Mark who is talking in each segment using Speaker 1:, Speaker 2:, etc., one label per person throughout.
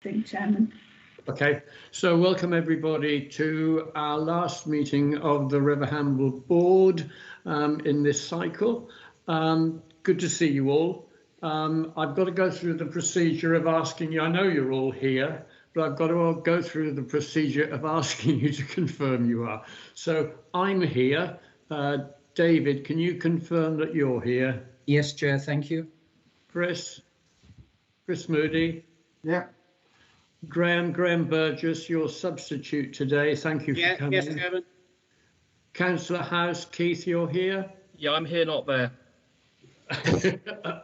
Speaker 1: Thing, Chairman.
Speaker 2: Okay, so welcome everybody to our last meeting of the River Hamble board in this cycle. Good to see you all. I've got to go through the procedure of asking you, I know you're all here, but I've got to go through the procedure of asking you to confirm you are. So I'm here. David, can you confirm that you're here?
Speaker 3: Yes, Chair, thank you.
Speaker 2: Chris Moody?
Speaker 4: Yeah.
Speaker 2: Graham Burgess, your substitute today. Thank you for coming.
Speaker 5: Yes, Chairman.
Speaker 2: Councillor House, Keith, you're here?
Speaker 5: Yeah, I'm here, not there.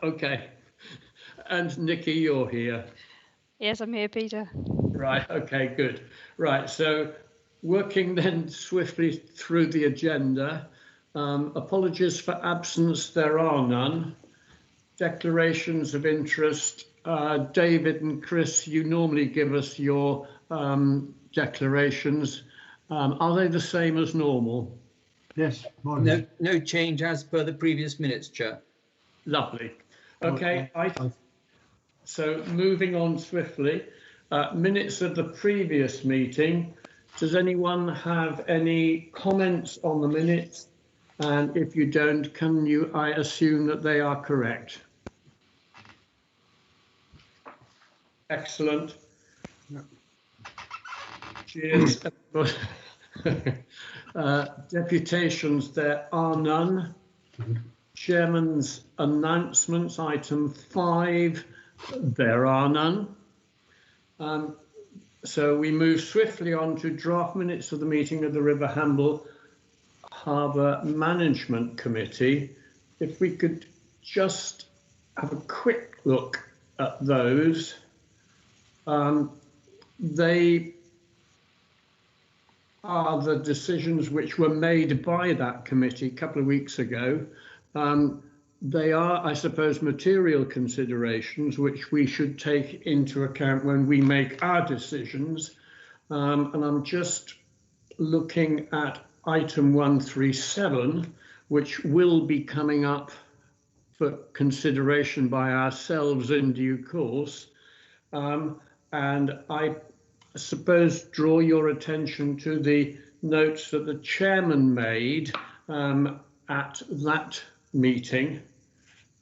Speaker 2: Okay. And Nikki, you're here?
Speaker 6: Yes, I'm here, Peter.
Speaker 2: Right, okay, good. Right, so working then swiftly through the agenda. Apologies for absence, there are none. Declarations of interest. David and Chris, you normally give us your declarations. Are they the same as normal?
Speaker 4: Yes.
Speaker 3: No change as per the previous minutes, Chair.
Speaker 2: Lovely. Okay, so moving on swiftly, minutes of the previous meeting. Does anyone have any comments on the minutes? And if you don't, can you, I assume that they are correct? Excellent. Cheers. Deputations, there are none. Chairman's announcements, item 5, there are none. So we move swiftly on to draft minutes of the meeting of the River Hamble Harbour Management Committee. If we could just have a quick look at those. They are the decisions which were made by that committee a couple of weeks ago. They are, I suppose, material considerations which we should take into account when we make our decisions. And I'm just looking at item 137, which will be coming up for consideration by ourselves in due course. And I suppose draw your attention to the notes that the chairman made at that meeting,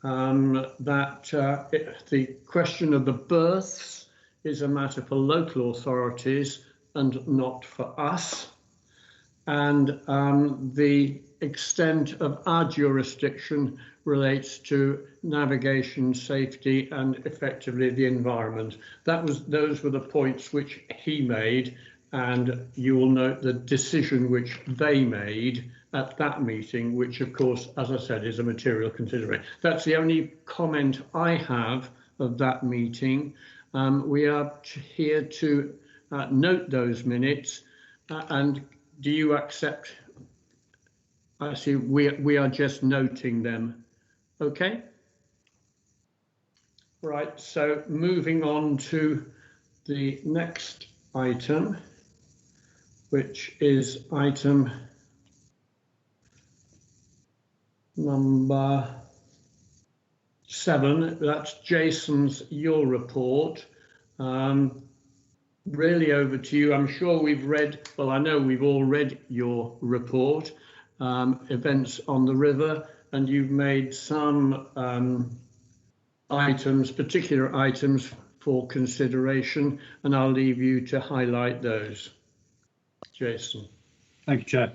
Speaker 2: that the question of the berths is a matter for local authorities and not for us. And the extent of our jurisdiction relates to navigation, safety, and effectively the environment. Those were the points which he made, and you will note the decision which they made at that meeting, which of course, as I said, is a material consideration. That's the only comment I have of that meeting. We are here to note those minutes, and do you accept? I see we are just noting them. Okay. Right, so moving on to the next item, which is item number 7. That's Jason's your report. Really over to you. I'm sure we've read, well, I know we've all read your report, events on the river, and you've made some items, particular items for consideration, and I'll leave you to highlight those. Jason.
Speaker 7: Thank you, Chair.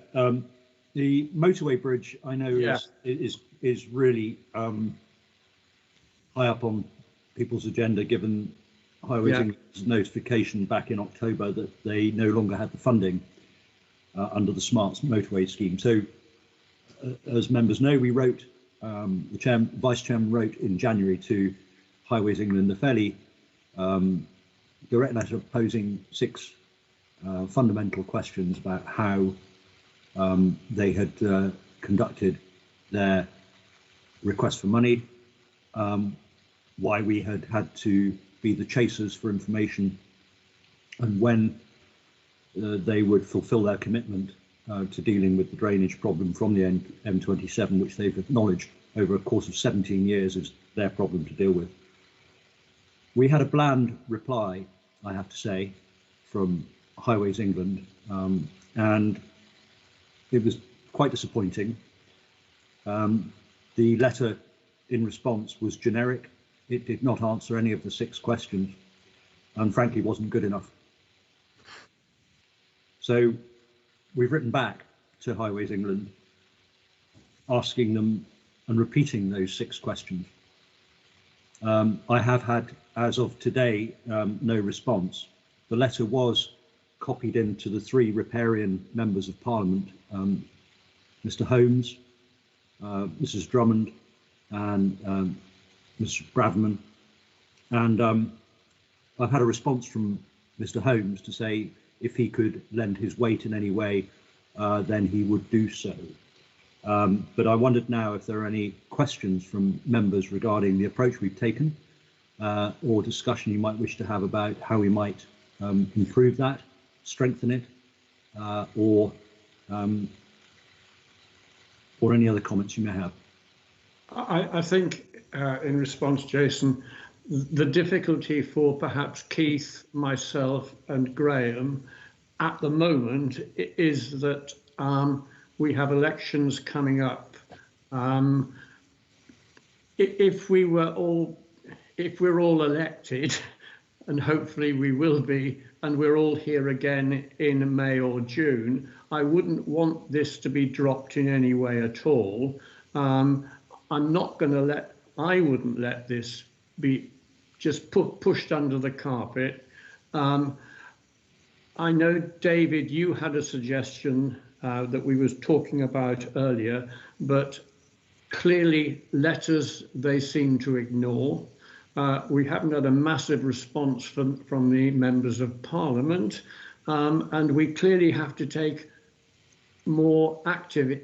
Speaker 7: The motorway bridge, I know, is really high up on people's agenda, given Highways England's notification back in October that they no longer had the funding under the Smart Motorway scheme. So, as members know, we wrote, the Vice Chairman wrote in January to Highways England a fairly direct letter posing 6 fundamental questions about how they had conducted their request for money, why we had had to be the chasers for information, and when they would fulfill their commitment to dealing with the drainage problem from the M27, which they've acknowledged over a course of 17 years as their problem to deal with. We had a bland reply I have to say, from Highways England, and it was quite disappointing. The letter in response was generic. It did not answer any of the 6 questions, and frankly wasn't good enough. So we've written back to Highways England, asking them and repeating those 6 questions. I have had, as of today, no response. The letter was copied into the 3 riparian members of Parliament, Mr. Holmes, Mrs. Drummond, and Mr. Braverman. And I've had a response from Mr. Holmes to say if he could lend his weight in any way, then he would do so. But I wondered now if there are any questions from members regarding the approach we've taken, or discussion you might wish to have about how we might improve that, strengthen it, or any other comments you may have.
Speaker 2: I think in response, Jason, the difficulty for perhaps Keith, myself and Graham at the moment is that we have elections coming up. If we're all elected, and hopefully we will be, and we're all here again in May or June, I wouldn't want this to be dropped in any way at all. I wouldn't let this be just pushed under the carpet. I know, David, you had a suggestion that we was talking about earlier, but clearly letters they seem to ignore. We haven't had a massive response from the members of Parliament, and we clearly have to take more active.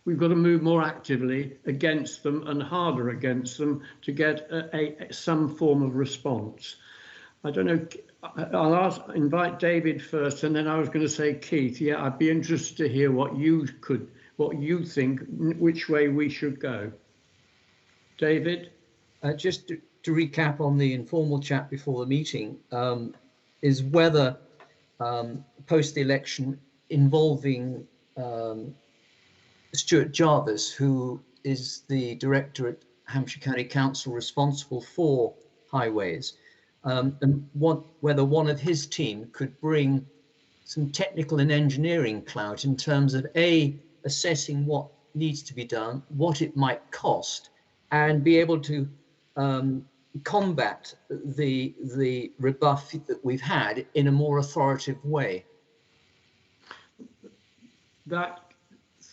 Speaker 2: We've got to move more actively against them and harder against them to get some form of response. I don't know. I'll invite David first, and then I was going to say, Keith. Yeah, I'd be interested to hear what you think, which way we should go. David?
Speaker 3: Just to recap on the informal chat before the meeting, is whether post the election involving Stuart Jarvis, who is the director at Hampshire County Council responsible for highways, and whether one of his team could bring some technical and engineering clout in terms of assessing what needs to be done, what it might cost, and be able to combat the rebuff that we've had in a more authoritative way.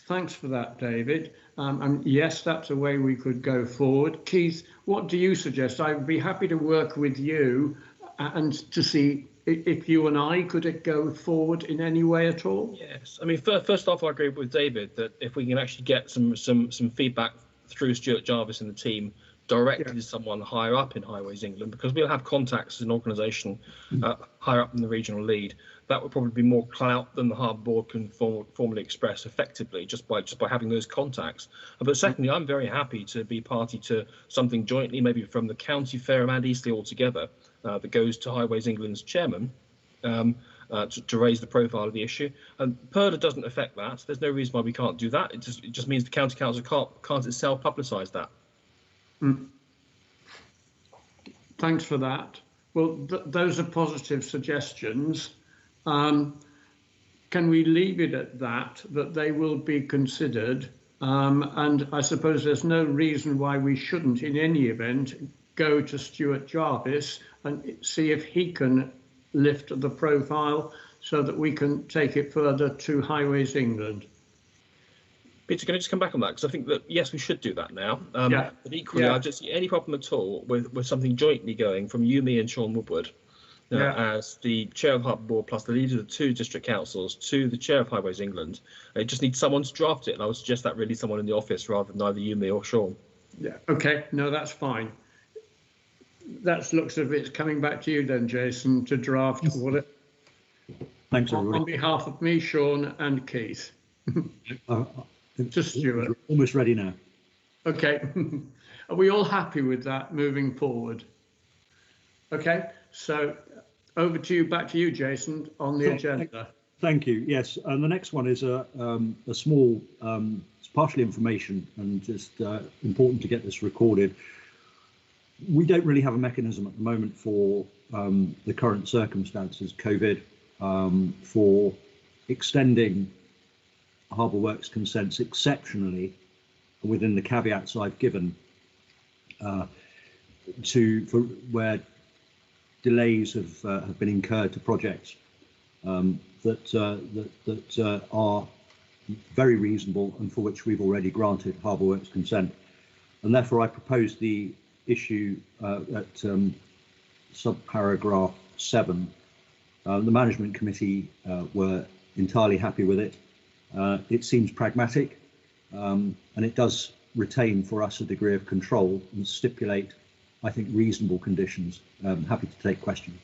Speaker 2: Thanks for that, David. And yes, that's a way we could go forward. Keith, what do you suggest? I'd be happy to work with you and to see if you and I could go forward in any way at all.
Speaker 1: Yes, I mean, first off, I agree with David that if we can actually get some feedback through Stuart Jarvis and the team directly to someone higher up in Highways England, because we'll have contacts as an organisation higher up in the regional lead. That would probably be more clout than the Harbour board can formally express effectively just by having those contacts. But secondly, I'm very happy to be party to something jointly, maybe from the County Fair and Eastleigh altogether, that goes to Highways England's chairman to raise the profile of the issue. And PERDA doesn't affect that. There's no reason why we can't do that. It just means the County Council can't itself publicise that.
Speaker 2: Thanks for that. Well, those are positive suggestions. Can we leave it at that they will be considered? And I suppose there's no reason why we shouldn't, in any event, go to Stuart Jarvis and see if he can lift the profile so that we can take it further to Highways England.
Speaker 1: Peter, can I just come back on that? Because I think that, yes, we should do that now. But equally, I don't see any problem at all with something jointly going from you, me and Sean Woodward as the chair of the Harbour board plus the leader of the 2 district councils to the chair of Highways England. It just needs someone to draft it, and I would suggest that really someone in the office rather than either you, me or Sean.
Speaker 2: Yeah, okay, no, that's fine. That looks as if it's coming back to you then, Jason, to draft
Speaker 7: Thanks, everybody.
Speaker 2: On behalf of me, Sean and Keith. To Stuart.
Speaker 7: Almost ready now.
Speaker 2: Okay. Are we all happy with that moving forward? Okay, so over to you, back to you, Jason, on the agenda.
Speaker 7: Thank you. Yes, and the next one is a small, it's partially information and just important to get this recorded. We don't really have a mechanism at the moment for the current circumstances, COVID, for extending Harbour Works consents exceptionally, within the caveats I've given, for where delays have been incurred to projects that are very reasonable and for which we've already granted Harbour Works consent. And therefore I propose the issue at subparagraph 7. The management committee were entirely happy with it. It seems pragmatic, and it does retain for us a degree of control and stipulate, I think, reasonable conditions. Happy to take questions.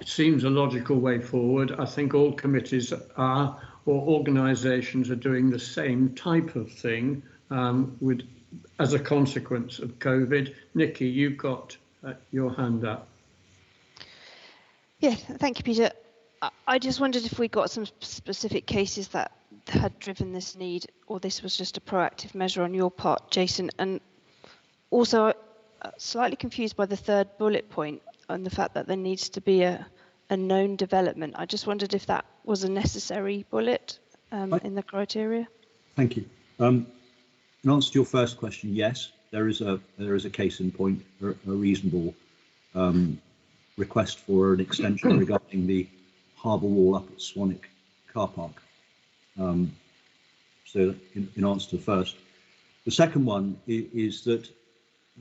Speaker 2: It seems a logical way forward. I think all committees are, or organisations are doing the same type of thing as a consequence of COVID. Nikki, you've got your hand up.
Speaker 6: Yeah, thank you, Peter. I just wondered if we got some specific cases that had driven this need, or this was just a proactive measure on your part, Jason. And also, slightly confused by the third bullet point on the fact that there needs to be a known development. I just wondered if that was a necessary bullet in the criteria.
Speaker 7: Thank you. In answer to your first question, yes, there is a case in point, a reasonable request for an extension regarding the harbour wall up at Swanwick car park. So in answer to the first. The second one is that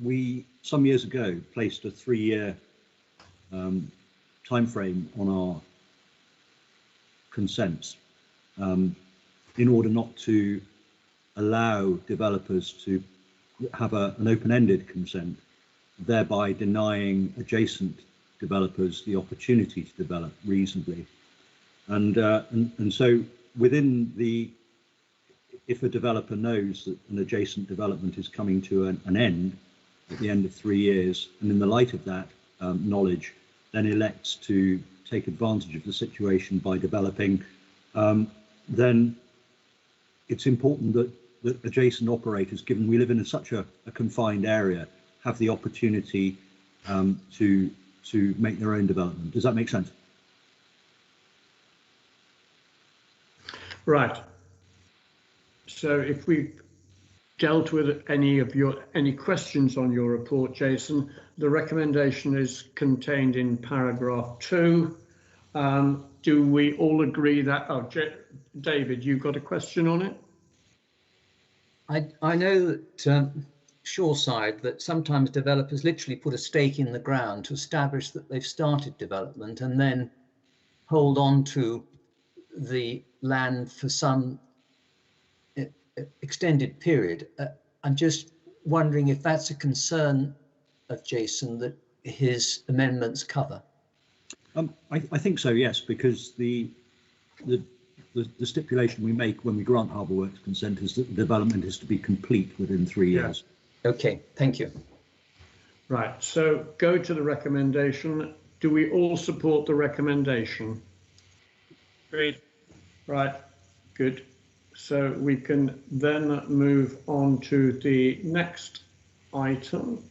Speaker 7: we, some years ago, placed a 3-year time frame on our consents in order not to allow developers to have an open-ended consent, thereby denying adjacent developers the opportunity to develop reasonably. And so within the, if a developer knows that an adjacent development is coming to an end at the end of 3 years, and in the light of that knowledge, then elects to take advantage of the situation by developing, then it's important that adjacent operators, given we live in such a confined area, have the opportunity to make their own development. Does that make sense?
Speaker 2: Right. So if we've dealt with any questions on your report, Jason, the recommendation is contained in paragraph 2. Do we all agree that? Oh, David, you got a question on it?
Speaker 3: I know that shoreside that sometimes developers literally put a stake in the ground to establish that they've started development and then hold on to the land for some extended period. I'm just wondering if that's a concern of Jason that his amendments cover.
Speaker 7: I think so, yes, because the stipulation we make when we grant Harbour Works consent is that the development is to be complete within 3 years.
Speaker 3: Yeah. Okay, thank you.
Speaker 2: Right, so go to the recommendation. Do we all support the recommendation?
Speaker 1: Agreed.
Speaker 2: Right, good. So we can then move on to the next item,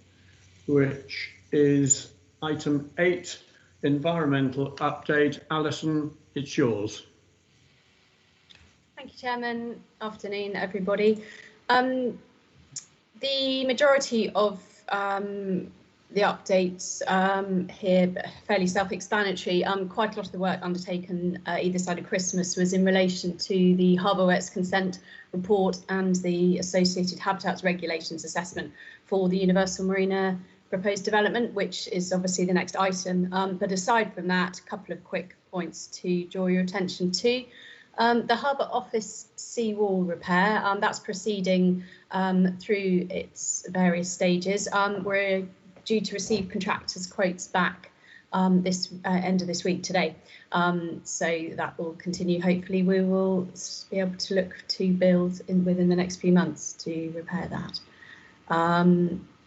Speaker 2: which is item 8, environmental update. Alison, it's yours.
Speaker 4: Thank you, Chairman. Afternoon, everybody. The majority of the updates here fairly self-explanatory. Quite a lot of the work undertaken either side of Christmas was in relation to the Harbour Works consent report and the associated habitats regulations assessment for the Universal Marina proposed development, which is obviously the next item. But aside from that, a couple of quick points to draw your attention to. The Harbour Office seawall repair, that's proceeding through its various stages. We're due to receive contractors' quotes back this end of this week today. So that will continue. Hopefully we will be able to look to build within the next few months to repair that.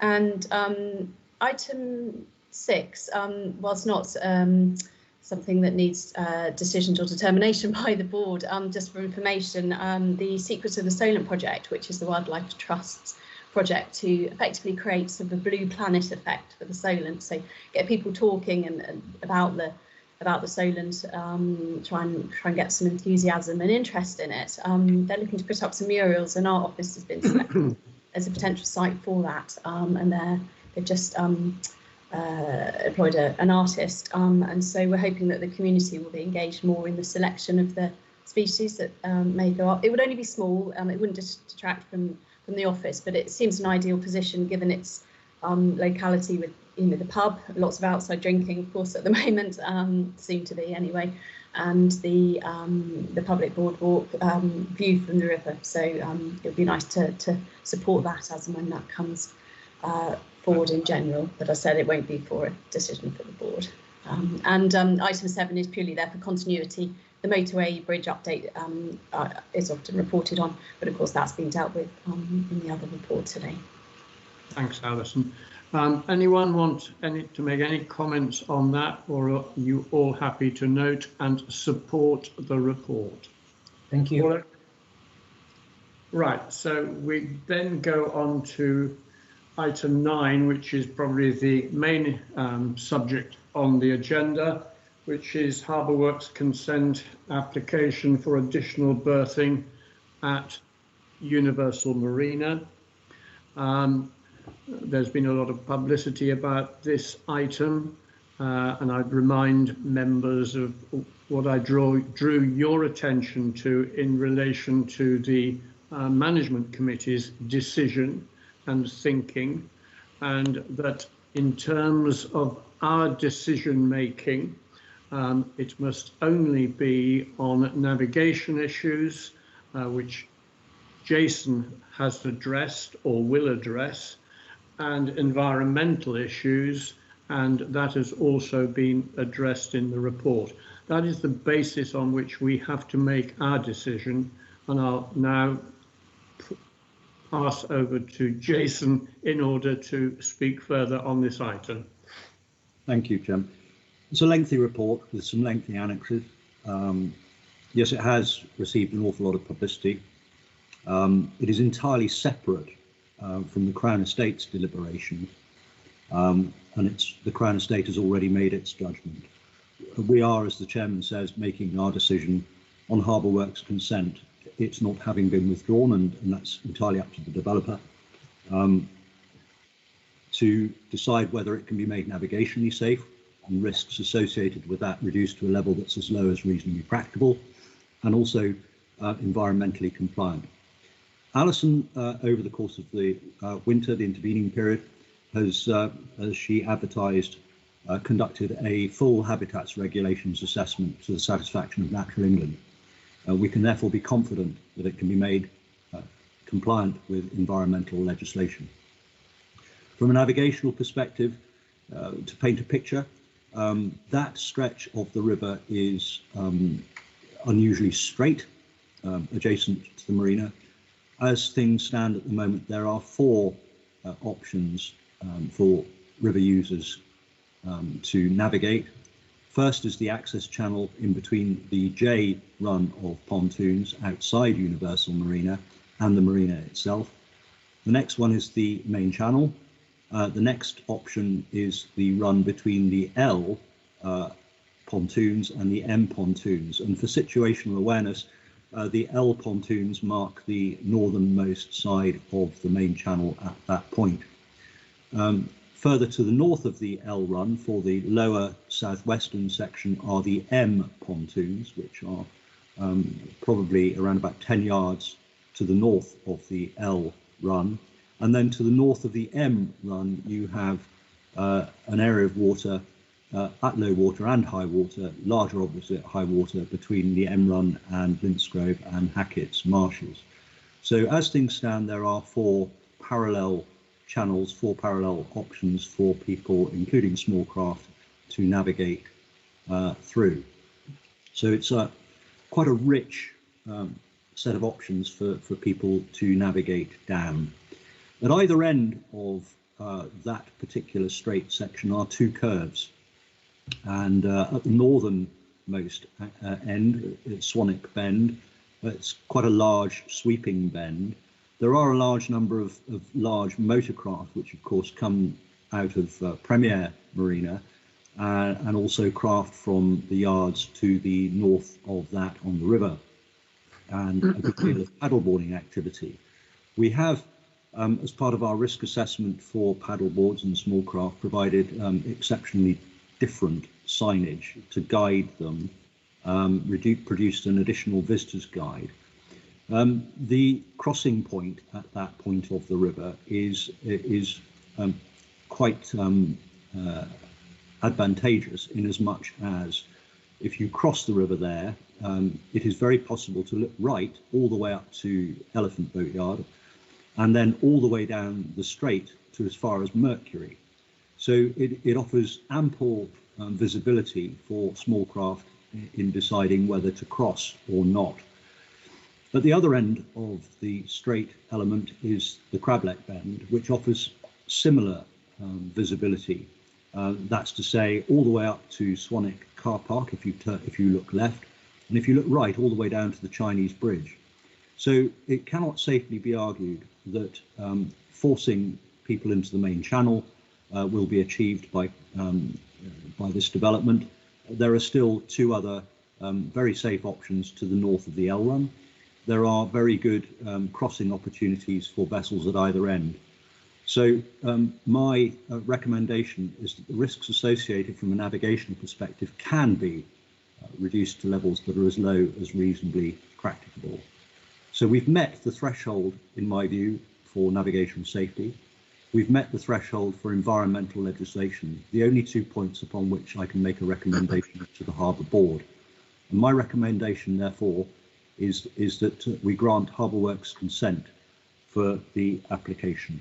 Speaker 4: And Item 6 was not something that needs decisions or determination by the board. Just for information, the Secrets of the Solent project, which is the Wildlife Trust's project to effectively create sort of a blue planet effect for the Solent, so get people talking and about the Solent, try and get some enthusiasm and interest in it. They're looking to put up some murals, and our office has been selected as a potential site for that. And they've just employed an artist, and so we're hoping that the community will be engaged more in the selection of the species that may go up. It would only be small, it wouldn't detract from the office, but it seems an ideal position given its locality with the pub, lots of outside drinking, of course, at the moment, seem to be anyway, and the public boardwalk view from the river. So it would be nice to support that as and when that comes forward in general. But as I said, it won't be for a decision for the board. And item 7 is purely there for continuity. The motorway bridge update is often reported on, but of course that's been dealt with in the other report today.
Speaker 2: Thanks, Alison. Anyone want to make any comments on that, or are you all happy to note and support the report?
Speaker 3: Thank you.
Speaker 2: Right, so we then go on to item 9, which is probably the main subject on the agenda, which is Harbour Works consent application for additional berthing at Universal Marina. There's been a lot of publicity about this item, and I'd remind members of what I drew your attention to in relation to the Management Committee's decision and thinking, and that in terms of our decision making, it must only be on navigation issues, which Jason has addressed or will address, and environmental issues, and that has also been addressed in the report. That is the basis on which we have to make our decision, and I'll now pass over to Jason in order to speak further on this item.
Speaker 7: Thank you, Jim. It's a lengthy report with some lengthy annexes. Yes, it has received an awful lot of publicity. It is entirely separate from the Crown Estate's deliberation, and the Crown Estate has already made its judgment. We are, as the chairman says, making our decision on Harbour Works consent. It's not having been withdrawn, and that's entirely up to the developer to decide whether it can be made navigationally safe and risks associated with that reduced to a level that's as low as reasonably practicable, and also environmentally compliant. Alison, over the course of the winter, the intervening period, has, as she advertised, conducted a full habitats regulations assessment to the satisfaction of Natural England. We can therefore be confident that it can be made compliant with environmental legislation. From a navigational perspective, to paint a picture, that stretch of the river is unusually straight, adjacent to the marina. As things stand at the moment, there are 4 options for river users to navigate. First is the access channel in between the J run of pontoons outside Universal Marina and the marina itself. The next one is the main channel. The next option is the run between the L pontoons and the M pontoons. And for situational awareness, the L pontoons mark the northernmost side of the main channel at that point. Further to the north of the L run, for the lower southwestern section, are the M pontoons, which are probably around about 10 yards to the north of the L run. And then to the north of the M run, you have an area of water at low water and high water, larger obviously at high water, between the M run and Linksgrove and Hackett's marshes. So as things stand, there are 4 parallel channels, 4 parallel options for people, including small craft, to navigate through. So it's quite a rich set of options for people to navigate down. At either end of that particular straight section are two curves. And at the northernmost end, at Swanwick Bend, it's quite a large sweeping bend. There are a large number of large motorcraft, which of course come out of Premier Marina, and also craft from the yards to the north of that on the river, and a good deal of paddleboarding activity. We have, as part of our risk assessment for paddleboards and small craft, provided exceptionally different signage to guide them, produced an additional visitors guide. The crossing point at that point of the river is quite advantageous, in as much as if you cross the river there, it is very possible to look right all the way up to Elephant Boatyard, and then all the way down the strait to as far as Mercury. So it offers ample visibility for small craft in deciding whether to cross or not. At the other end of the strait element is the Crabneck Bend, which offers similar visibility. That's to say, all the way up to Swanwick Car Park if you look left, and if you look right, all the way down to the Chinese Bridge. So it cannot safely be argued that forcing people into the main channel will be achieved by this development. There are still two other very safe options to the north of the L Run. There are very good crossing opportunities for vessels at either end. So my recommendation is that the risks associated from a navigational perspective can be reduced to levels that are as low as reasonably practicable. So we've met the threshold, in my view, for navigational safety. We've met the threshold for environmental legislation, the only 2 points upon which I can make a recommendation to the Harbour Board. And my recommendation, therefore, is that we grant Harbour Works consent for the application.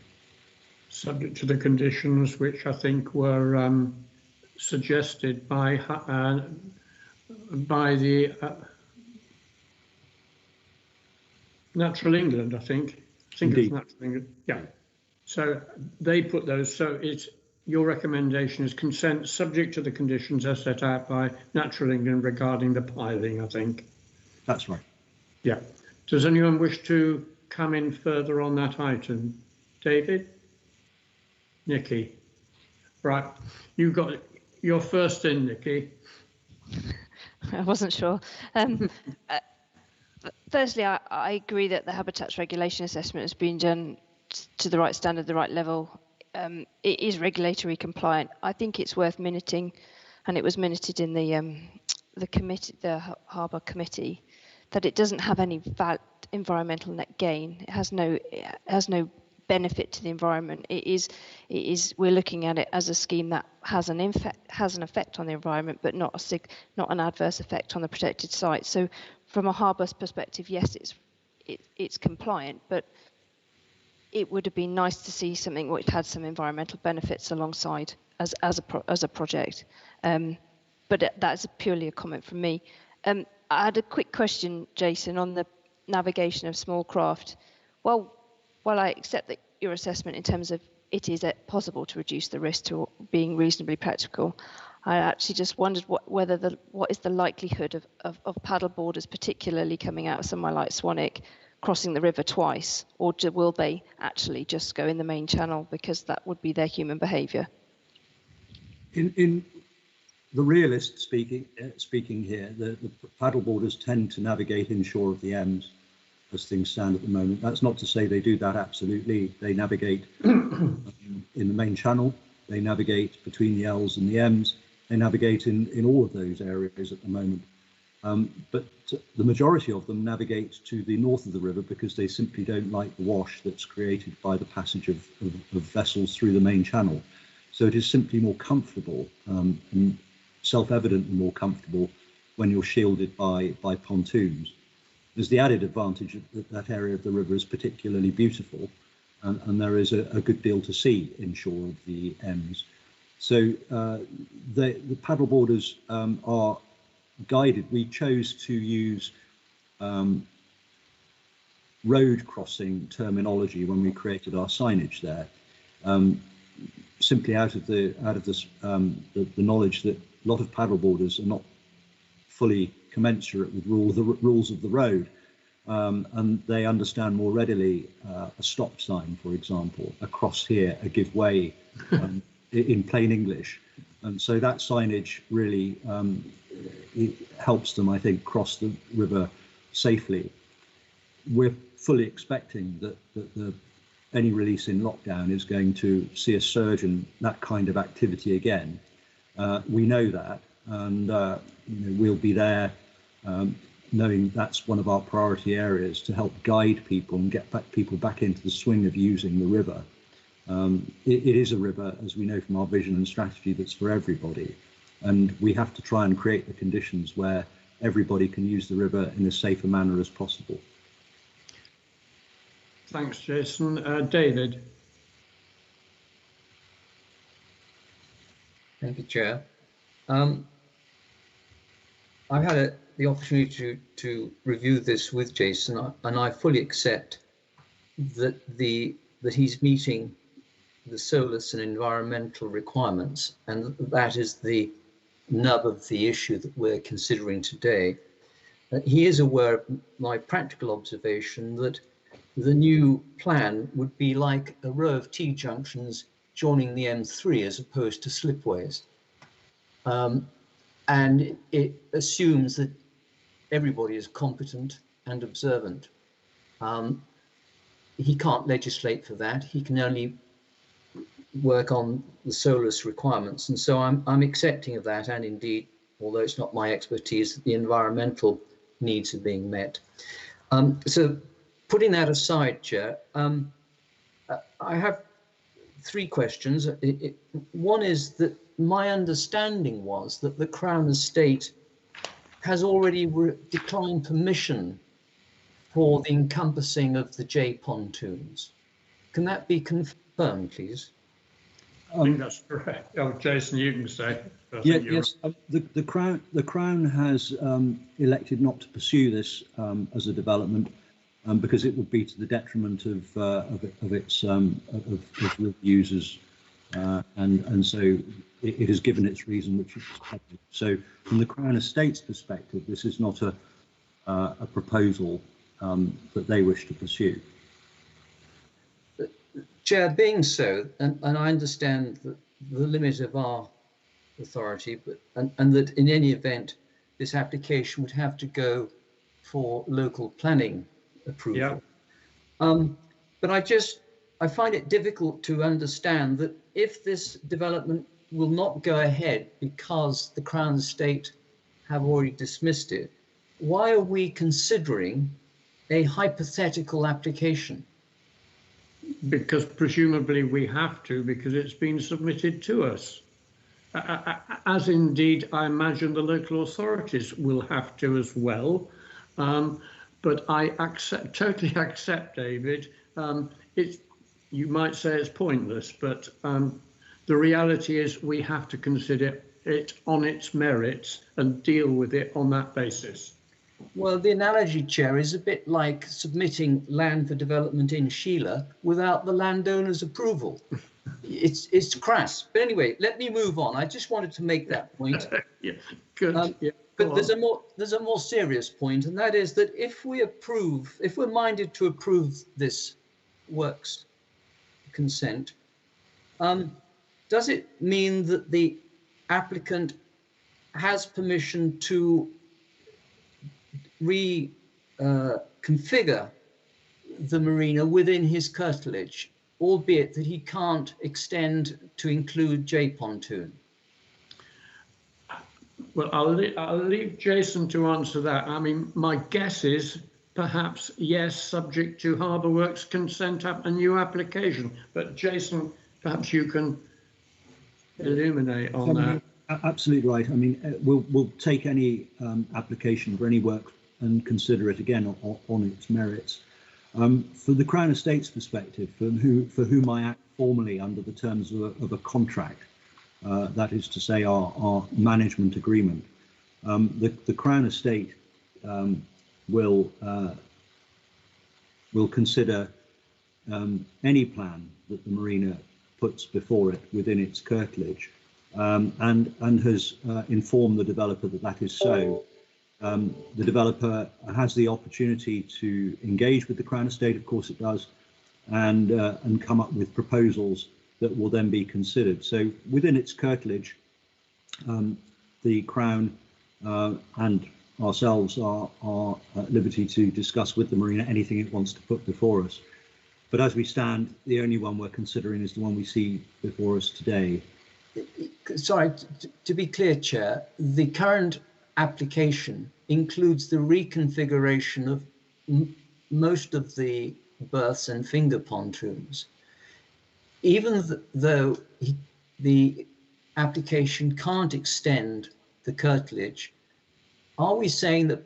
Speaker 2: Subject to the conditions which I think were suggested by the Natural England, I think. It was Natural England, yeah. So they put those, so your recommendation is consent subject to the conditions as set out by Natural England regarding the piling, I think.
Speaker 7: That's right.
Speaker 2: Yeah. Does anyone wish to come in further on that item? David? Nikki? Right. You got your first in, Nikki.
Speaker 6: I wasn't sure. Firstly, I agree that the habitats regulation assessment has been done to the right standard, the right level. It is regulatory compliant. I think it's worth minuting, and it was minuted in the committee, the Harbour committee, that it doesn't have any environmental net gain. It has no benefit to the environment. It is we're looking at it as a scheme that has an effect on the environment, but not an adverse effect on the protected site. So from a harbour's perspective, yes, it's compliant, but it would have been nice to see something which had some environmental benefits alongside as a project. But that's purely a comment from me. I had a quick question, Jason, on the navigation of small craft. Well, while I accept that your assessment in terms of it is possible to reduce the risk to being reasonably practical, I actually just wondered what is the likelihood of paddleboarders, particularly coming out of somewhere like Swanwick, crossing the river twice, or will they actually just go in the main channel because that would be their human behaviour?
Speaker 7: In the realist speaking here, the paddleboarders tend to navigate inshore of the Ems as things stand at the moment. That's not to say they do that absolutely. They navigate in the main channel, they navigate between the Ls and the Ms, they navigate in all of those areas at the moment. But the majority of them navigate to the north of the river because they simply don't like the wash that's created by the passage of vessels through the main channel. So it is simply more comfortable, and self-evidently more comfortable when you're shielded by pontoons. There's the added advantage that that area of the river is particularly beautiful, and there is a good deal to see inshore of the Ems. So the paddleboarders are guided. We chose to use road crossing terminology when we created our signage there. simply out of the knowledge that a lot of paddleboarders are not fully commensurate with the rules of the road, and they understand more readily a stop sign, for example, a cross here, a give way, in plain English. And so that signage really it helps them, I think, cross the river safely. We're fully expecting that any release in lockdown is going to see a surge in that kind of activity again. We know that, and we'll be there, knowing that's one of our priority areas to help guide people and get people back into the swing of using the river. It is a river, as we know from our vision and strategy, that's for everybody, and we have to try and create the conditions where everybody can use the river in as safe a manner as possible.
Speaker 2: Thanks, Jason. David.
Speaker 3: Thank you, Chair. I've had the opportunity to review this with Jason, and I fully accept that he's meeting the SOLAS and environmental requirements, and that is the nub of the issue that we're considering today. He is aware of my practical observation that the new plan would be like a row of T-junctions joining the M3 as opposed to slipways. And it assumes that everybody is competent and observant. He can't legislate for that. He can only work on the SOLAS requirements. And so I'm accepting of that. And indeed, although it's not my expertise, the environmental needs are being met. So putting that aside, Chair, I have three questions. One is that my understanding was that the Crown Estate has already declined permission for the encompassing of the J pontoons. Can that be confirmed, please?
Speaker 2: I think that's correct. Oh, Jason, you can say.
Speaker 7: Yes, the Crown has elected not to pursue this as a development because it would be to the detriment of its users, and so it has given its reason, which is public. So, from the Crown Estate's perspective, this is not a proposal that they wish to pursue.
Speaker 3: Chair, being so, and I understand the limit of our authority, and that in any event, this application would have to go for local planning approval. Yeah. But I find it difficult to understand that if this development will not go ahead because the Crown Estate have already dismissed it, why are we considering a hypothetical application?
Speaker 2: Because presumably we have to, because it's been submitted to us. As indeed, I imagine the local authorities will have to as well. But I totally accept, David. You might say it's pointless, but the reality is we have to consider it on its merits and deal with it on that basis.
Speaker 3: Well, the analogy, Chair, is a bit like submitting land for development in Sheila without the landowner's approval. It's crass. But anyway, let me move on. I just wanted to make that point.
Speaker 2: Yeah, good. Yeah,
Speaker 3: but there's a more serious point, and that is that if we're minded to approve this works consent, does it mean that the applicant has permission to reconfigure the marina within his curtilage, albeit that he can't extend to include J pontoon?
Speaker 2: Well, I'll leave Jason to answer that. I mean, my guess is perhaps yes, subject to Harbour Works consent, a new application. But Jason, perhaps you can illuminate on that.
Speaker 7: Absolutely right. I mean, we'll take any application for any work and consider it again on its merits. For the Crown Estate's perspective, for whom I act formally under the terms of a contract, that is to say our management agreement, the Crown Estate will consider any plan that the marina puts before it within its curtilage, and has informed the developer that that is so. The developer has the opportunity to engage with the Crown Estate, of course it does, and come up with proposals that will then be considered. So within its curtilage, the Crown and ourselves are at liberty to discuss with the marina anything it wants to put before us. But as we stand, the only one we're considering is the one we see before us today.
Speaker 3: Sorry, to be clear, Chair, the current application includes the reconfiguration of most of the berths and finger pontoons. Even though the application can't extend the curtilage, are we saying that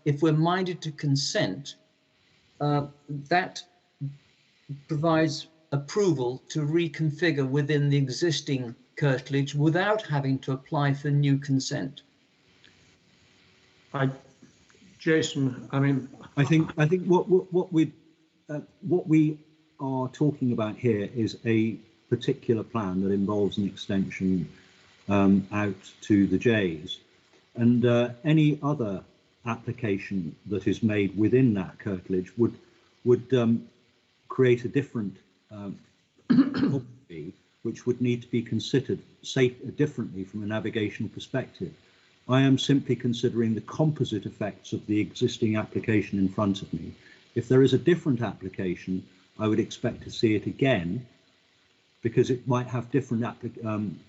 Speaker 3: if we're minded to consent, that provides approval to reconfigure within the existing curtilage without having to apply for new consent?
Speaker 2: Jason, I mean,
Speaker 7: I think what we are talking about here is a particular plan that involves an extension out to the Jays, and any other application that is made within that curtilage would create a different property, which would need to be considered differently from a navigational perspective. I am simply considering the composite effects of the existing application in front of me. If there is a different application, I would expect to see it again, because it might have different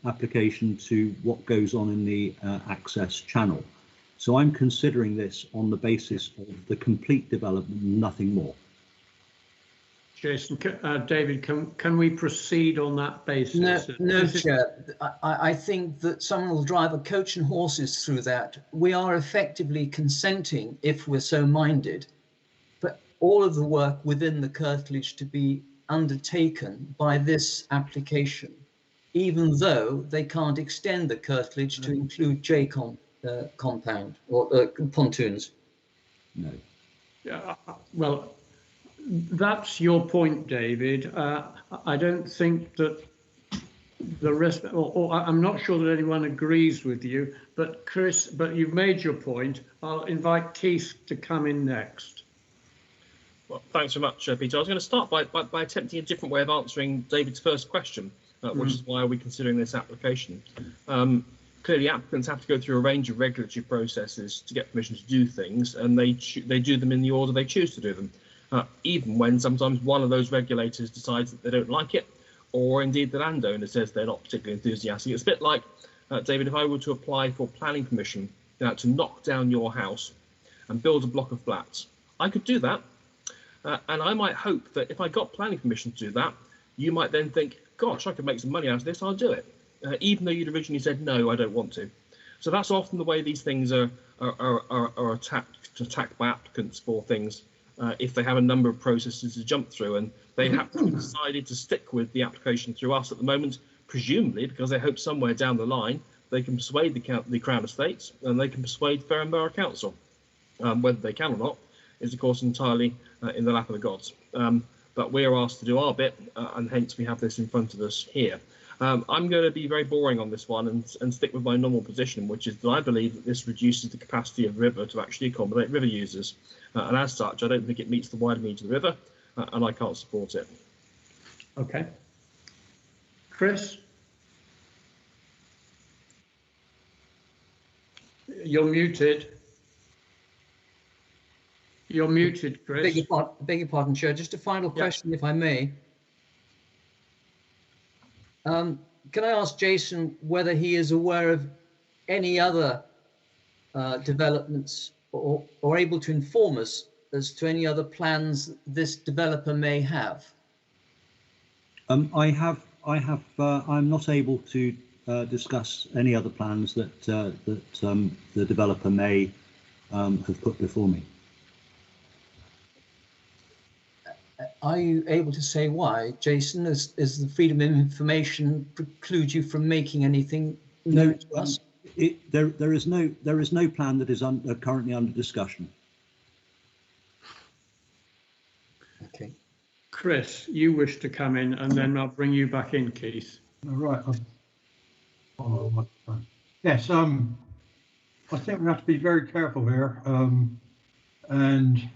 Speaker 7: application to what goes on in the access channel. So I'm considering this on the basis of the complete development, nothing more.
Speaker 2: Jason, David, can we proceed on that basis?
Speaker 3: No, Chair. I think that someone will drive a coach and horses through that. We are effectively consenting, if we're so minded, for all of the work within the curtilage to be undertaken by this application, even though they can't extend the curtilage to include compound or pontoons.
Speaker 7: No.
Speaker 2: Yeah, well, that's your point, David. I don't think that the rest, or I'm not sure that anyone agrees with you, but Chris, but you've made your point. I'll invite Keith to come in next.
Speaker 1: Well, thanks very much, Peter. I was going to start by attempting a different way of answering David's first question, which is why are we considering this application? Clearly, applicants have to go through a range of regulatory processes to get permission to do things, and they do them in the order they choose to do them. Even when sometimes one of those regulators decides that they don't like it, or indeed the landowner says they're not particularly enthusiastic. It's a bit like, David, if I were to apply for planning permission to knock down your house and build a block of flats, I could do that, and I might hope that if I got planning permission to do that, you might then think, gosh, I could make some money out of this, I'll do it, even though you'd originally said, no, I don't want to. So that's often the way these things are attacked by applicants for things. If they have a number of processes to jump through, and they have decided to stick with the application through us at the moment, presumably because they hope somewhere down the line they can persuade the Crown Estates and they can persuade Fareham Borough Council. Whether they can or not is, of course, entirely in the lap of the gods. But we are asked to do our bit, and hence we have this in front of us here. I'm going to be very boring on this one and stick with my normal position, which is that I believe that this reduces the capacity of the river to actually accommodate river users. And as such, I don't think it meets the wider needs of the river, and I can't support it.
Speaker 2: Okay. Chris? You're muted. You're muted, Chris.
Speaker 3: Beg your pardon, Chair. Just a final question, if I may. Can I ask Jason whether he is aware of any other developments or able to inform us as to any other plans this developer may have?
Speaker 7: I'm not able to discuss any other plans that the developer may have put before me.
Speaker 3: Are you able to say why, Jason? Is the freedom of information preclude you from making anything known to us?
Speaker 7: There is no plan that is currently under discussion.
Speaker 3: Okay.
Speaker 2: Chris, you wish to come in, and then I'll bring you back in, Keith.
Speaker 7: All right. Yes. I think we have to be very careful here, and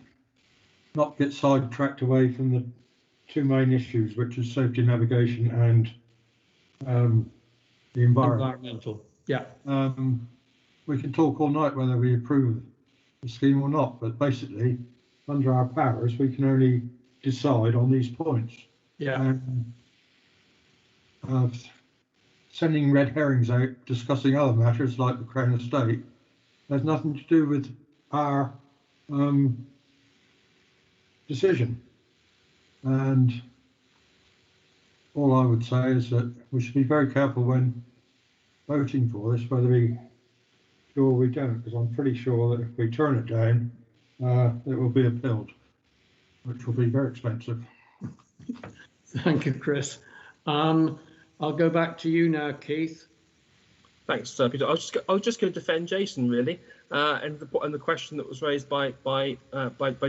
Speaker 7: not get sidetracked away from the two main issues, which is safety navigation and the
Speaker 2: Environmental. Yeah.
Speaker 7: We can talk all night whether we approve the scheme or not, but basically, under our powers, we can only decide on these points.
Speaker 2: Yeah.
Speaker 7: Sending red herrings out discussing other matters like the Crown Estate has nothing to do with our decision. And all I would say is that we should be very careful when voting for this, whether we do or we don't, because I'm pretty sure that if we turn it down, it will be appealed, which will be very expensive.
Speaker 2: Thank you, Chris. I'll go back to you now, Keith.
Speaker 1: Thanks, Peter. I was just going to defend Jason really, and the question that was raised by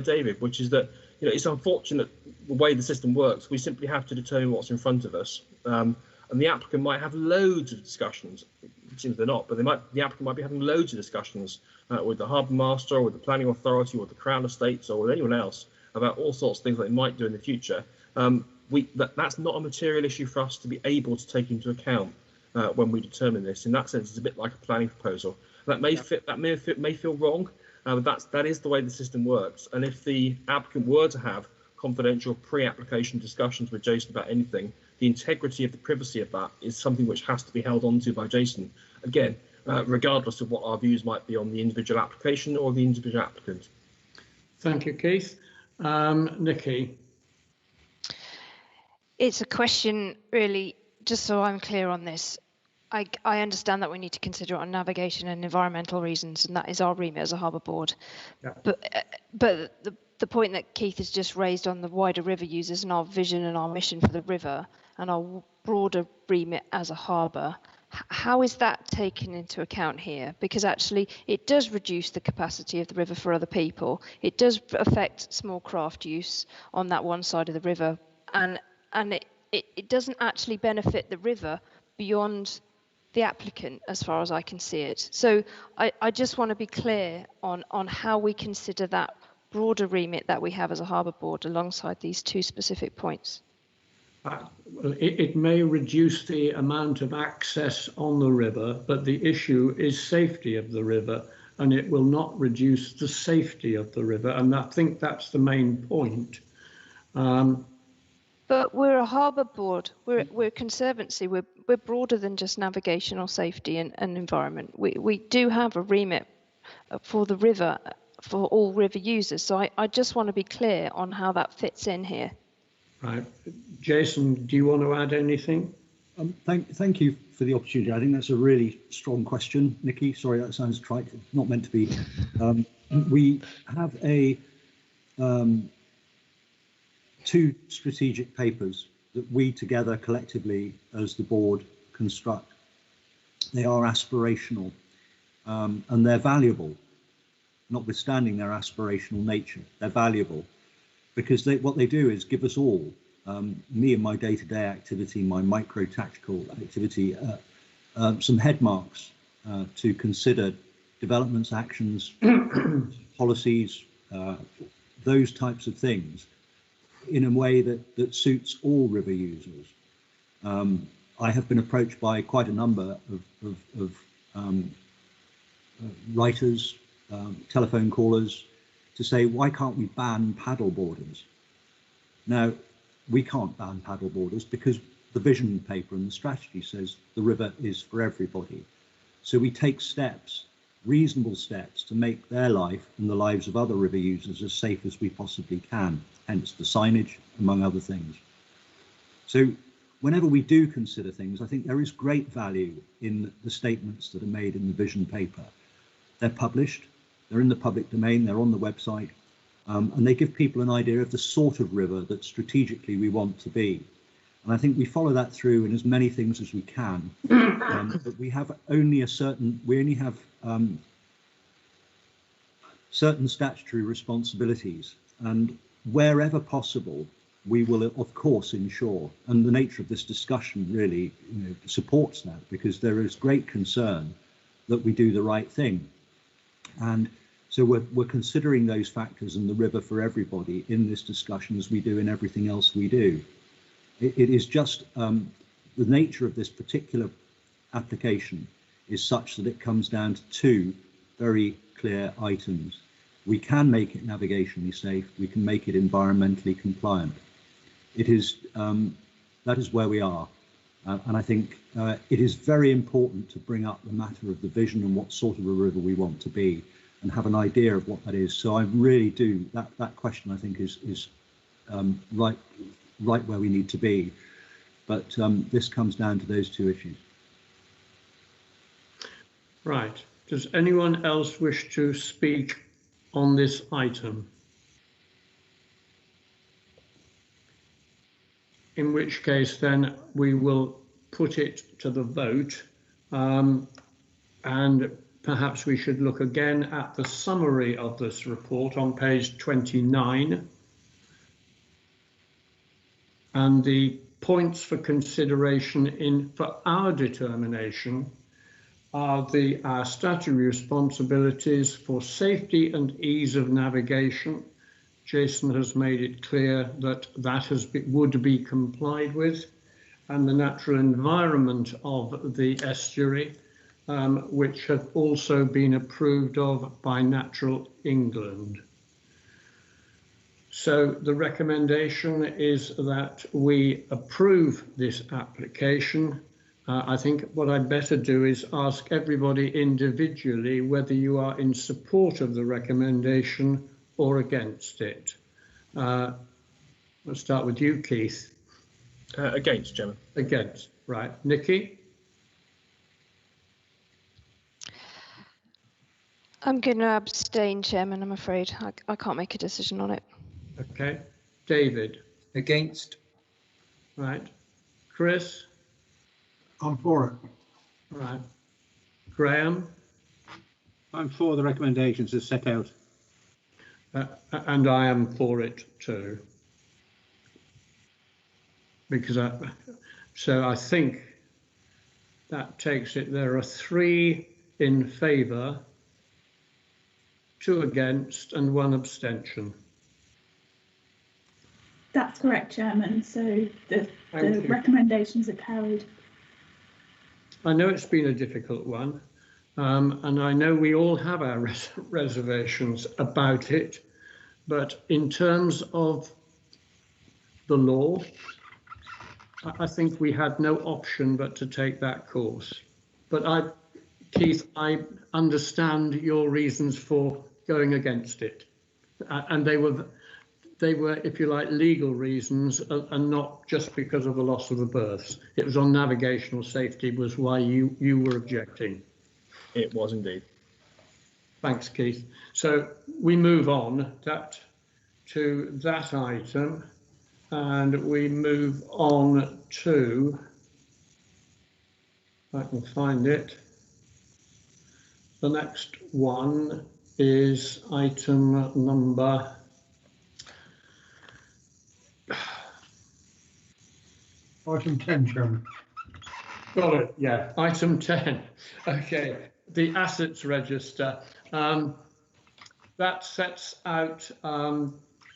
Speaker 1: David, which is that it's unfortunate the way the system works. We simply have to determine what's in front of us, and the applicant might have loads of discussions. It seems they're not, but the applicant might be having loads of discussions with the harbour master, or with the planning authority, or the Crown Estates, or with anyone else about all sorts of things that they might do in the future. That's not a material issue for us to be able to take into account when we determine this. In that sense, it's a bit like a planning proposal. That may feel wrong, but that is the way the system works. And if the applicant were to have confidential pre-application discussions with Jason about anything, the integrity of the privacy of that is something which has to be held onto by Jason. Again, regardless of what our views might be on the individual application or the individual applicant.
Speaker 2: Thank you, Keith. Nikki.
Speaker 6: It's a question, really, just so I'm clear on this. I understand that we need to consider it on navigation and environmental reasons, and that is our remit as a harbour board. Yeah. But the point that Keith has just raised on the wider river users and our vision and our mission for the river and our broader remit as a harbour, how is that taken into account here? Because actually it does reduce the capacity of the river for other people. It does affect small craft use on that one side of the river, and it doesn't actually benefit the river beyond the applicant as far as I can see it. So I just want to be clear on how we consider that broader remit that we have as a harbour board alongside these two specific points.
Speaker 2: Well, it may reduce the amount of access on the river, but the issue is safety of the river, and it will not reduce the safety of the river. And I think that's the main point.
Speaker 6: But we're a harbour board, we're a conservancy, we're broader than just navigation or safety and environment. We do have a remit for the river, for all river users. So I just want to be clear on how that fits in here.
Speaker 2: Right. Jason, do you want to add anything?
Speaker 7: Thank you for the opportunity. I think that's a really strong question, Nikki. Sorry, that sounds trite. It's not meant to be. We have two strategic papers that we together collectively as the board construct. They are aspirational and they're valuable, notwithstanding their aspirational nature. They're valuable because what they do is give us all, me and my day-to-day activity, my micro-tactical activity, some head marks to consider developments, actions, policies, those types of things in a way that suits all river users. I have been approached by quite a number of writers, telephone callers, to say, why can't we ban paddle boarders? Now, we can't ban paddle boarders because the vision paper and the strategy says the river is for everybody. So we take steps, reasonable steps, to make their life and the lives of other river users as safe as we possibly can, hence the signage, among other things. So whenever we do consider things, I think there is great value in the statements that are made in the vision paper. They're published, they're in the public domain, they're on the website, and they give people an idea of the sort of river that strategically we want to be. And I think we follow that through in as many things as we can. But we have only certain statutory responsibilities, and wherever possible, we will of course ensure, and the nature of this discussion really supports that, because there is great concern that we do the right thing. And so we're considering those factors and the river for everybody in this discussion, as we do in everything else we do. It is just the nature of this particular application is such that it comes down to two very clear items. We can make it navigationally safe, we can make it environmentally compliant. It is that is where we are, and I think it is very important to bring up the matter of the vision and what sort of a river we want to be, and have an idea of what that is. So I really do, that question I think is right where we need to be. But this comes down to those two issues.
Speaker 2: Right. Does anyone else wish to speak on this item? In which case then we will put it to the vote, and perhaps we should look again at the summary of this report on page 29. And the points for consideration for our determination are our statutory responsibilities for safety and ease of navigation. Jason has made it clear that would be complied with, and the natural environment of the estuary, which have also been approved of by Natural England. So the recommendation is that we approve this application. I think what I'd better do is ask everybody individually whether you are in support of the recommendation or against it. We'll start with you, Keith.
Speaker 1: Against, Chairman.
Speaker 2: Against, right. Nikki?
Speaker 6: I'm going to abstain, Chairman, I'm afraid. I can't make a decision on it.
Speaker 2: Okay. David?
Speaker 3: Against.
Speaker 2: Right. Chris?
Speaker 5: I'm for it.
Speaker 2: Right. Graham?
Speaker 8: I'm for the recommendations as set out.
Speaker 2: And I am for it too. Because I think that takes it. There are 3 in favour, 2 against and 1 abstention.
Speaker 9: That's correct, Chairman. So the recommendations are carried.
Speaker 2: I know it's been a difficult one, and I know we all have our reservations about it, but in terms of the law, I think we had no option but to take that course. But Keith, I understand your reasons for going against it, and they were, if you like, legal reasons, and not just because of the loss of the berths. It was on navigational safety was why you were objecting.
Speaker 1: It was indeed.
Speaker 2: Thanks, Keith. So we move on to that item, and we move on to, if I can find it, the next one is item number
Speaker 5: Item 10, Chairman.
Speaker 2: Got it, yeah. Item 10. Okay, the assets register. That sets out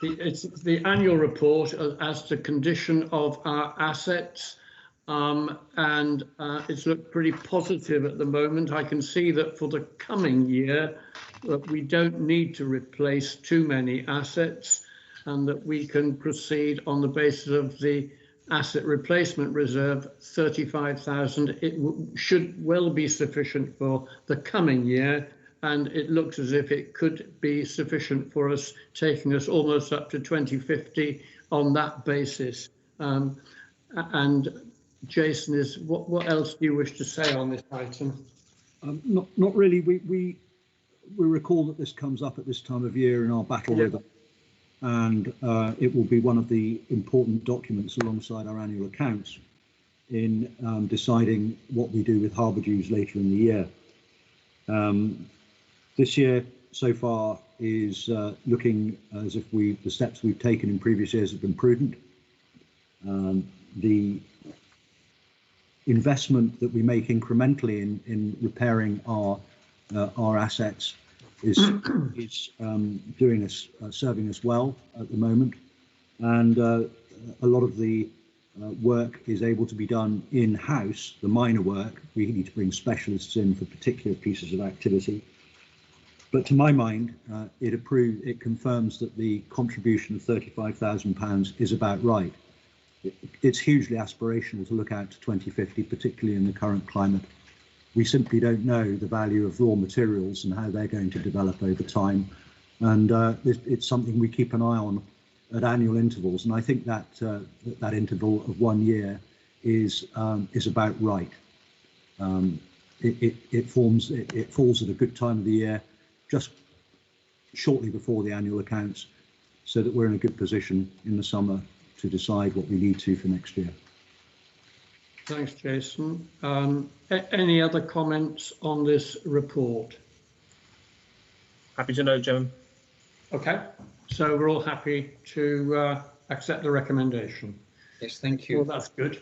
Speaker 2: it's the annual report as to condition of our assets, and it's looked pretty positive at the moment. I can see that for the coming year that we don't need to replace too many assets, and that we can proceed on the basis of the asset replacement reserve, 35,000. It should well be sufficient for the coming year, and it looks as if it could be sufficient for us, taking us almost up to 2050 on that basis. And Jason, what else do you wish to say on this item?
Speaker 7: Not really. We recall that this comes up at this time of year in our battle river, and it will be one of the important documents alongside our annual accounts in deciding what we do with harbour dues later in the year. This year so far is looking as if the steps we've taken in previous years have been prudent. The investment that we make incrementally in repairing our assets is doing us serving us well at the moment, and a lot of the work is able to be done in-house. The minor work, we need to bring specialists in for particular pieces of activity. But to my mind, it confirms that the contribution of £35,000 is about right. It's hugely aspirational to look out to 2050, particularly in the current climate. We simply don't know the value of raw materials and how they're going to develop over time. And it's something we keep an eye on at annual intervals, and I think that that interval of 1 year is about right. It falls at a good time of the year, just shortly before the annual accounts, so that we're in a good position in the summer to decide what we need to for next year.
Speaker 2: Thanks, Jason. Any other comments on this report?
Speaker 1: Happy to know, Chairman.
Speaker 2: Okay, so we're all happy to accept the recommendation.
Speaker 3: Yes, thank you.
Speaker 2: Well, that's good.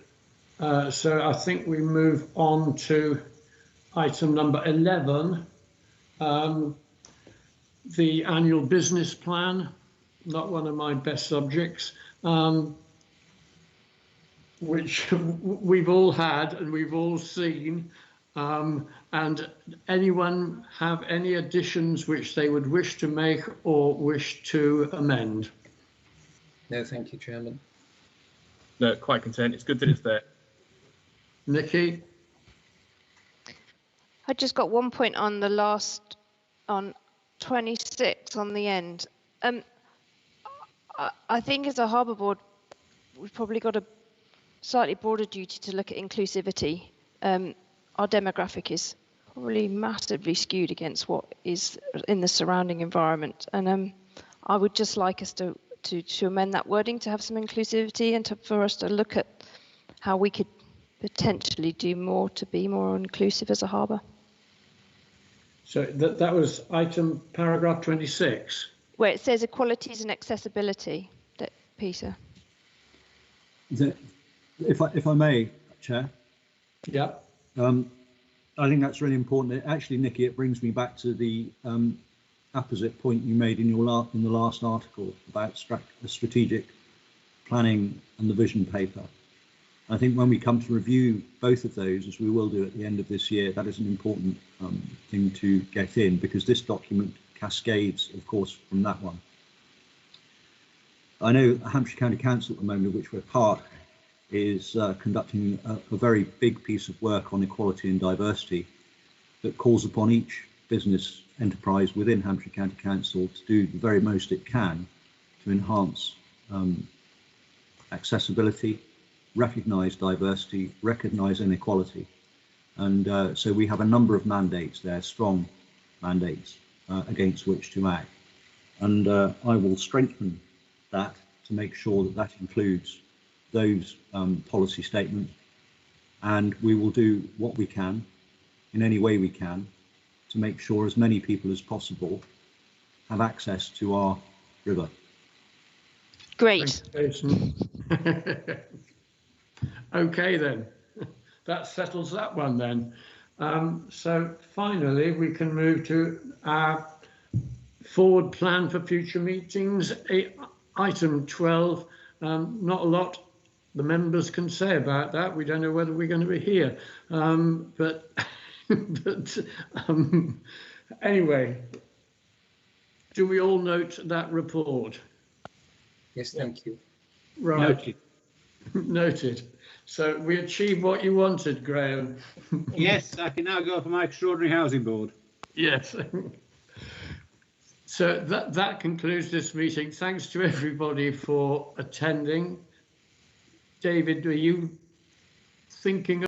Speaker 2: So I think we move on to item number 11, the annual business plan, not one of my best subjects, which we've all had and we've all seen. And anyone have any additions which they would wish to make or wish to amend?
Speaker 3: No, thank you, Chairman.
Speaker 1: No, quite content. It's good that it's there.
Speaker 2: Nikki?
Speaker 6: I just got one point on the last, on 26 on the end. I think as a Harbour Board, we've probably got a slightly broader duty to look at inclusivity. Our demographic is probably massively skewed against what is in the surrounding environment, and I would just like us to amend that wording to have some inclusivity, and for us to look at how we could potentially do more to be more inclusive as a harbour.
Speaker 2: So that was item paragraph 26.
Speaker 6: Where it says equalities and accessibility, Peter.
Speaker 7: If I may, Chair.
Speaker 2: Yeah.
Speaker 7: I think that's really important. Actually, Nikki, it brings me back to the opposite point you made in the last article about strategic planning and the vision paper. I think when we come to review both of those, as we will do at the end of this year, that is an important thing to get in, because this document cascades, of course, from that one. I know Hampshire County Council at the moment, of which we're part, is conducting a very big piece of work on equality and diversity that calls upon each business enterprise within Hampshire County Council to do the very most it can to enhance accessibility, recognise diversity, recognise inequality. And so we have a number of mandates there, strong mandates against which to act. And I will strengthen that to make sure that that includes those policy statements, and we will do what we can in any way we can to make sure as many people as possible have access to our river.
Speaker 6: Great.
Speaker 2: Thanks, Jason. Okay then, that settles that one then. So finally we can move to our forward plan for future meetings. Item 12, not a lot the members can say about that. We don't know whether we're going to be here, but anyway, do we all note that report?
Speaker 3: Yes, thank you.
Speaker 2: Right.
Speaker 8: Noted.
Speaker 2: Noted. So we achieved what you wanted, Graham.
Speaker 8: Yes, I can now go for my extraordinary housing board.
Speaker 2: Yes. So that concludes this meeting. Thanks to everybody for attending. David, are you thinking